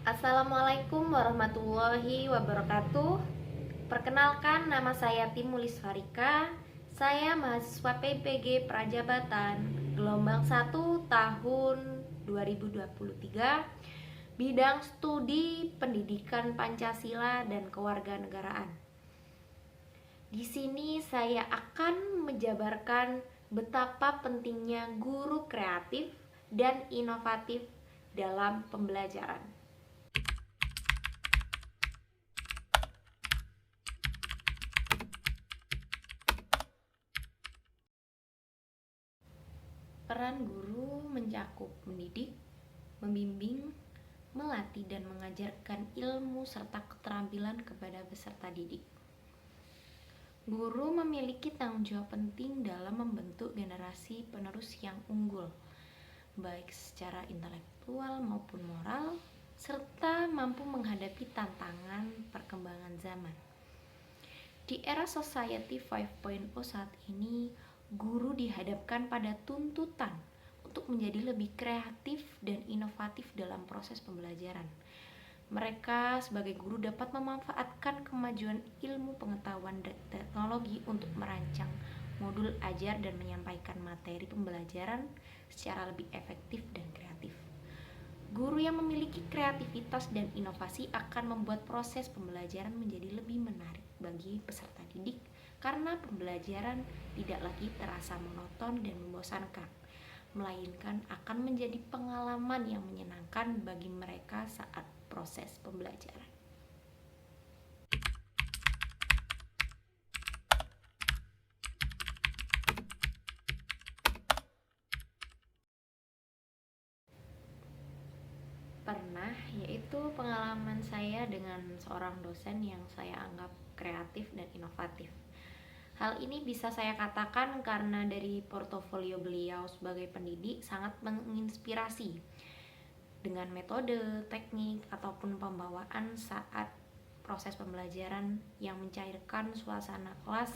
Assalamualaikum warahmatullahi wabarakatuh. Perkenalkan, nama saya Timulis Farika. Saya mahasiswa PPG Prajabatan gelombang 1 tahun 2023, bidang studi Pendidikan Pancasila dan Kewarganegaraan. Di sini saya akan menjabarkan betapa pentingnya guru kreatif dan inovatif dalam pembelajaran. Peran guru mencakup mendidik, membimbing, melatih dan mengajarkan ilmu serta keterampilan kepada peserta didik. Guru memiliki tanggung jawab penting dalam membentuk generasi penerus yang unggul, baik secara intelektual maupun moral, serta mampu menghadapi tantangan perkembangan zaman. Di era Society 5.0 saat ini, guru dihadapkan pada tuntutan untuk menjadi lebih kreatif dan inovatif dalam proses pembelajaran. Mereka sebagai guru dapat memanfaatkan kemajuan ilmu pengetahuan dan teknologi untuk merancang modul ajar dan menyampaikan materi pembelajaran secara lebih efektif dan kreatif. Guru yang memiliki kreativitas dan inovasi akan membuat proses pembelajaran menjadi lebih menarik bagi peserta didik karena pembelajaran tidak lagi terasa monoton dan membosankan, melainkan akan menjadi pengalaman yang menyenangkan bagi mereka saat proses pembelajaran. Pernah, yaitu pengalaman saya dengan seorang dosen yang saya anggap kreatif dan inovatif. Hal ini bisa saya katakan karena dari portofolio beliau sebagai pendidik sangat menginspirasi dengan metode, teknik, ataupun pembawaan saat proses pembelajaran yang mencairkan suasana kelas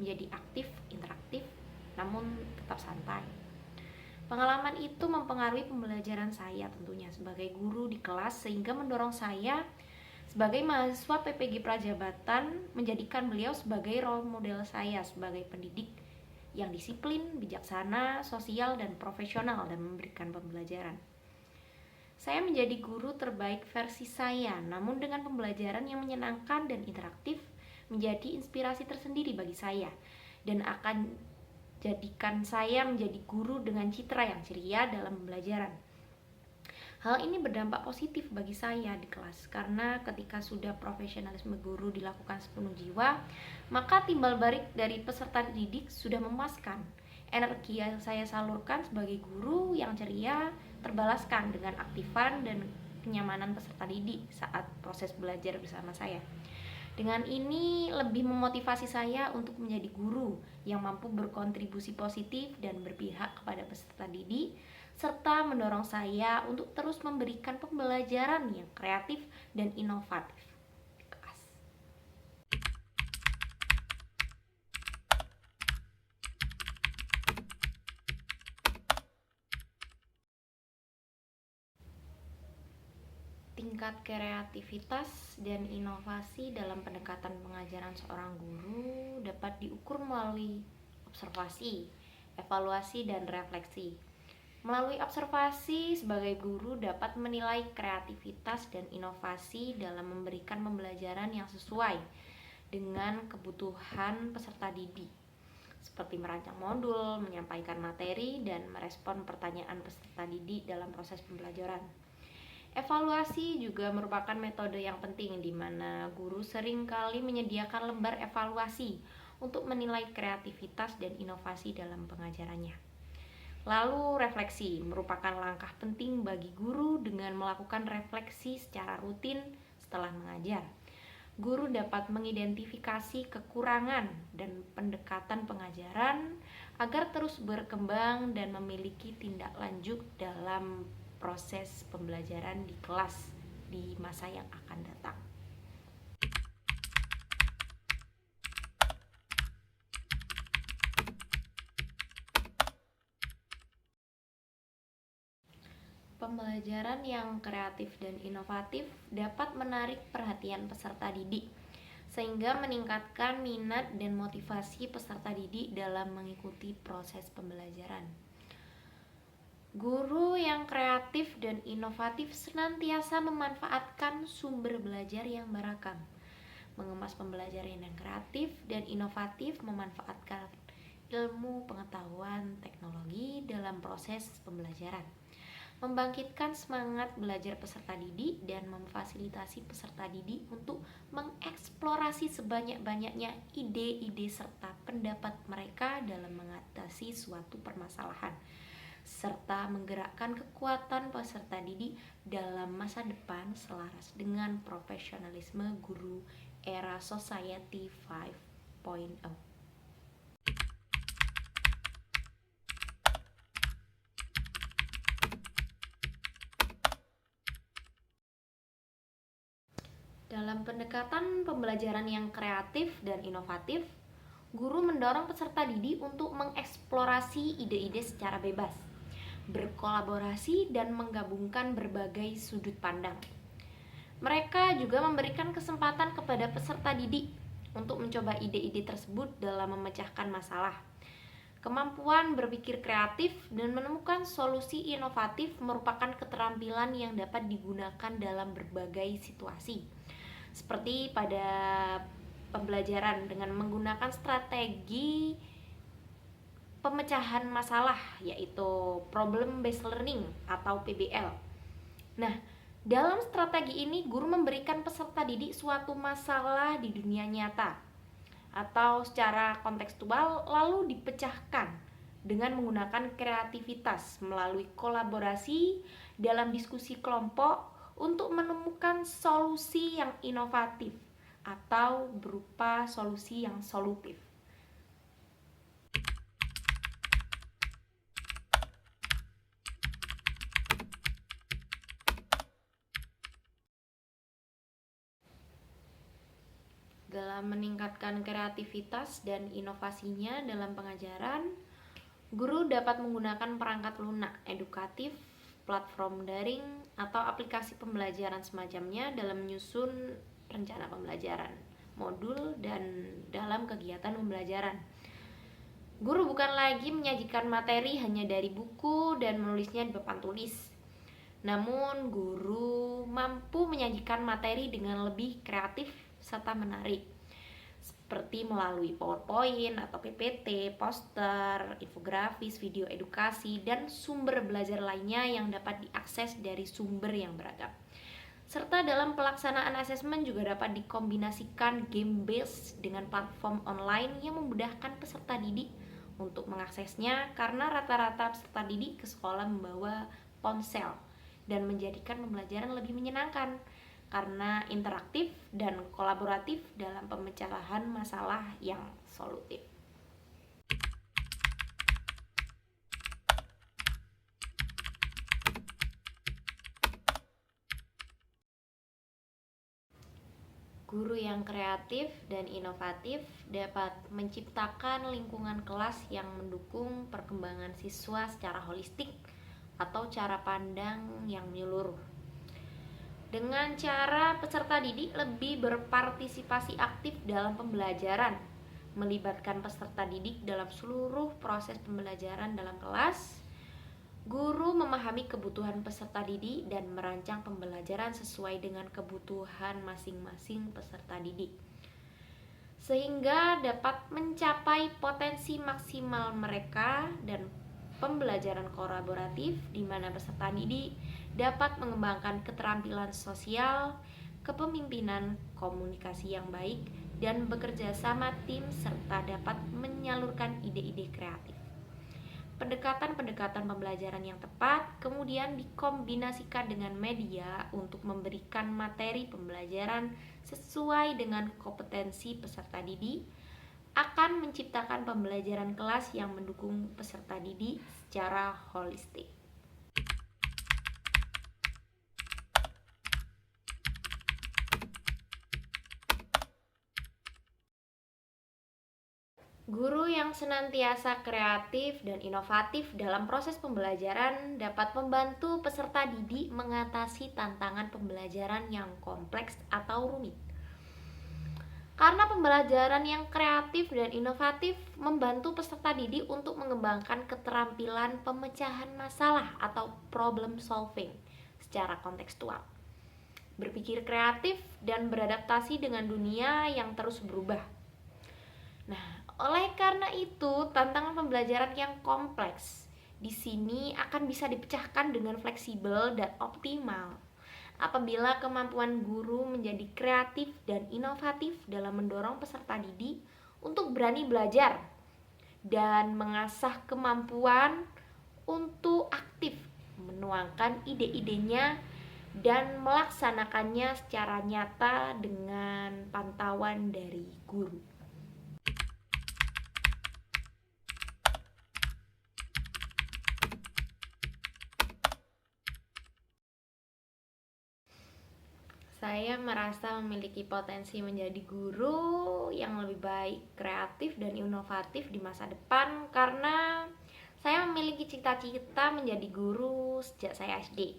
menjadi aktif, interaktif, namun tetap santai. Pengalaman itu mempengaruhi pembelajaran saya tentunya sebagai guru di kelas, sehingga mendorong saya sebagai mahasiswa PPG Prajabatan menjadikan beliau sebagai role model saya sebagai pendidik yang disiplin, bijaksana, sosial, dan profesional dalam memberikan pembelajaran. Saya menjadi guru terbaik versi saya, namun dengan pembelajaran yang menyenangkan dan interaktif menjadi inspirasi tersendiri bagi saya dan akan jadikan saya menjadi guru dengan citra yang ceria dalam pembelajaran. Hal ini berdampak positif bagi saya di kelas karena ketika sudah profesionalisme guru dilakukan sepenuh jiwa, maka timbal balik dari peserta didik sudah memuaskan. Energi yang saya salurkan sebagai guru yang ceria terbalaskan dengan aktifan dan kenyamanan peserta didik saat proses belajar bersama saya. Dengan ini lebih memotivasi saya untuk menjadi guru yang mampu berkontribusi positif dan berpihak kepada peserta didik, serta mendorong saya untuk terus memberikan pembelajaran yang kreatif dan inovatif di kelas. Tingkat kreativitas dan inovasi dalam pendekatan pengajaran seorang guru dapat diukur melalui observasi, evaluasi, dan refleksi. Melalui observasi, sebagai guru dapat menilai kreativitas dan inovasi dalam memberikan pembelajaran yang sesuai dengan kebutuhan peserta didik, seperti merancang modul, menyampaikan materi, dan merespon pertanyaan peserta didik dalam proses pembelajaran. Evaluasi juga merupakan metode yang penting di mana guru sering kali menyediakan lembar evaluasi untuk menilai kreativitas dan inovasi dalam pengajarannya. Lalu refleksi merupakan langkah penting bagi guru dengan melakukan refleksi secara rutin setelah mengajar. Guru dapat mengidentifikasi kekurangan dan pendekatan pengajaran agar terus berkembang dan memiliki tindak lanjut dalam proses pembelajaran di kelas di masa yang akan datang. Pembelajaran yang kreatif dan inovatif dapat menarik perhatian peserta didik, sehingga meningkatkan minat dan motivasi peserta didik dalam mengikuti proses pembelajaran. Guru yang kreatif dan inovatif senantiasa memanfaatkan sumber belajar yang beragam, mengemas pembelajaran yang kreatif dan inovatif, memanfaatkan ilmu, pengetahuan, teknologi dalam proses pembelajaran, membangkitkan semangat belajar peserta didik dan memfasilitasi peserta didik untuk mengeksplorasi sebanyak-banyaknya ide-ide serta pendapat mereka dalam mengatasi suatu permasalahan, serta menggerakkan kekuatan peserta didik dalam masa depan selaras dengan profesionalisme guru era Society 5.0. Dalam pendekatan pembelajaran yang kreatif dan inovatif, guru mendorong peserta didik untuk mengeksplorasi ide-ide secara bebas, berkolaborasi, dan menggabungkan berbagai sudut pandang. Mereka juga memberikan kesempatan kepada peserta didik untuk mencoba ide-ide tersebut dalam memecahkan masalah. Kemampuan berpikir kreatif dan menemukan solusi inovatif merupakan keterampilan yang dapat digunakan dalam berbagai situasi, seperti pada pembelajaran dengan menggunakan strategi pemecahan masalah, yaitu problem based learning atau PBL. Nah, dalam strategi ini guru memberikan peserta didik suatu masalah di dunia nyata atau secara kontekstual, lalu dipecahkan dengan menggunakan kreativitas melalui kolaborasi dalam diskusi kelompok untuk menemukan solusi yang inovatif atau berupa solusi yang solutif. Dalam meningkatkan kreativitas dan inovasinya dalam pengajaran, guru dapat menggunakan perangkat lunak edukatif, platform daring, atau aplikasi pembelajaran semacamnya dalam menyusun rencana pembelajaran, modul, dan dalam kegiatan pembelajaran. Guru bukan lagi menyajikan materi hanya dari buku dan menulisnya di papan tulis. Namun, guru mampu menyajikan materi dengan lebih kreatif serta menarik, seperti melalui PowerPoint atau PPT, poster, infografis, video edukasi, dan sumber belajar lainnya yang dapat diakses dari sumber yang beragam. Serta dalam pelaksanaan asesmen juga dapat dikombinasikan game based dengan platform online yang memudahkan peserta didik untuk mengaksesnya, karena rata-rata peserta didik ke sekolah membawa ponsel dan menjadikan pembelajaran lebih menyenangkan karena interaktif dan kolaboratif dalam pemecahan masalah yang solutif. Guru yang kreatif dan inovatif dapat menciptakan lingkungan kelas yang mendukung perkembangan siswa secara holistik atau cara pandang yang menyeluruh. Dengan cara peserta didik lebih berpartisipasi aktif dalam pembelajaran, melibatkan peserta didik dalam seluruh proses pembelajaran dalam kelas, guru memahami kebutuhan peserta didik dan merancang pembelajaran sesuai dengan kebutuhan masing-masing peserta didik, sehingga dapat mencapai potensi maksimal mereka dan pembelajaran kolaboratif di mana peserta didik dapat mengembangkan keterampilan sosial, kepemimpinan, komunikasi yang baik, dan bekerja sama tim serta dapat menyalurkan ide-ide kreatif. Pendekatan-pendekatan pembelajaran yang tepat kemudian dikombinasikan dengan media untuk memberikan materi pembelajaran sesuai dengan kompetensi peserta didik, akan menciptakan pembelajaran kelas yang mendukung peserta didik secara holistik. Guru yang senantiasa kreatif dan inovatif dalam proses pembelajaran dapat membantu peserta didik mengatasi tantangan pembelajaran yang kompleks atau rumit. Karena pembelajaran yang kreatif dan inovatif membantu peserta didik untuk mengembangkan keterampilan pemecahan masalah atau problem solving secara kontekstual, berpikir kreatif, dan beradaptasi dengan dunia yang terus berubah. Nah, oleh karena itu, tantangan pembelajaran yang kompleks di sini akan bisa dipecahkan dengan fleksibel dan optimal apabila kemampuan guru menjadi kreatif dan inovatif dalam mendorong peserta didik untuk berani belajar dan mengasah kemampuan untuk aktif menuangkan ide-idenya dan melaksanakannya secara nyata dengan pantauan dari guru. Saya merasa memiliki potensi menjadi guru yang lebih baik, kreatif, dan inovatif di masa depan karena saya memiliki cita-cita menjadi guru sejak saya SD,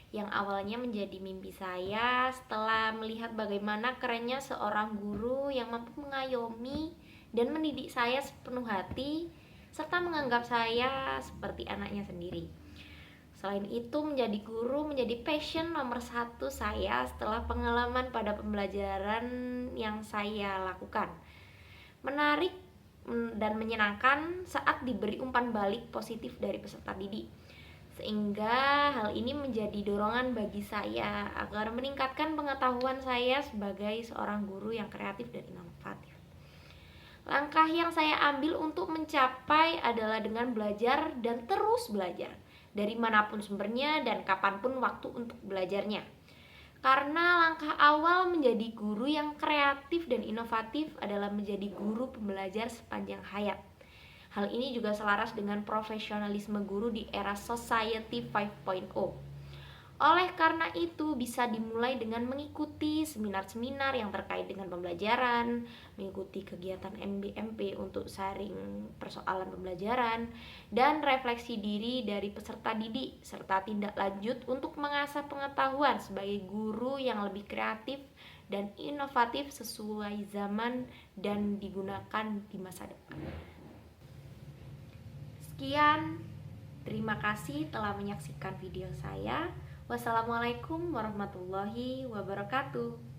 yang awalnya menjadi mimpi saya setelah melihat bagaimana kerennya seorang guru yang mampu mengayomi dan mendidik saya sepenuh hati serta menganggap saya seperti anaknya sendiri. Selain itu, menjadi guru menjadi passion nomor satu saya setelah pengalaman pada pembelajaran yang saya lakukan. Menarik dan menyenangkan saat diberi umpan balik positif dari peserta didik. Sehingga hal ini menjadi dorongan bagi saya agar meningkatkan pengetahuan saya sebagai seorang guru yang kreatif dan inovatif. Langkah yang saya ambil untuk mencapai adalah dengan belajar dan terus belajar dari manapun sumbernya dan kapanpun waktu untuk belajarnya. Karena langkah awal menjadi guru yang kreatif dan inovatif adalah menjadi guru pembelajar sepanjang hayat. Hal ini juga selaras dengan profesionalisme guru di era Society 5.0. Oleh karena itu, bisa dimulai dengan mengikuti seminar-seminar yang terkait dengan pembelajaran, mengikuti kegiatan MBMP untuk sharing persoalan pembelajaran, dan refleksi diri dari peserta didik, serta tindak lanjut untuk mengasah pengetahuan sebagai guru yang lebih kreatif dan inovatif sesuai zaman dan digunakan di masa depan. Sekian, terima kasih telah menyaksikan video saya. Wassalamualaikum warahmatullahi wabarakatuh.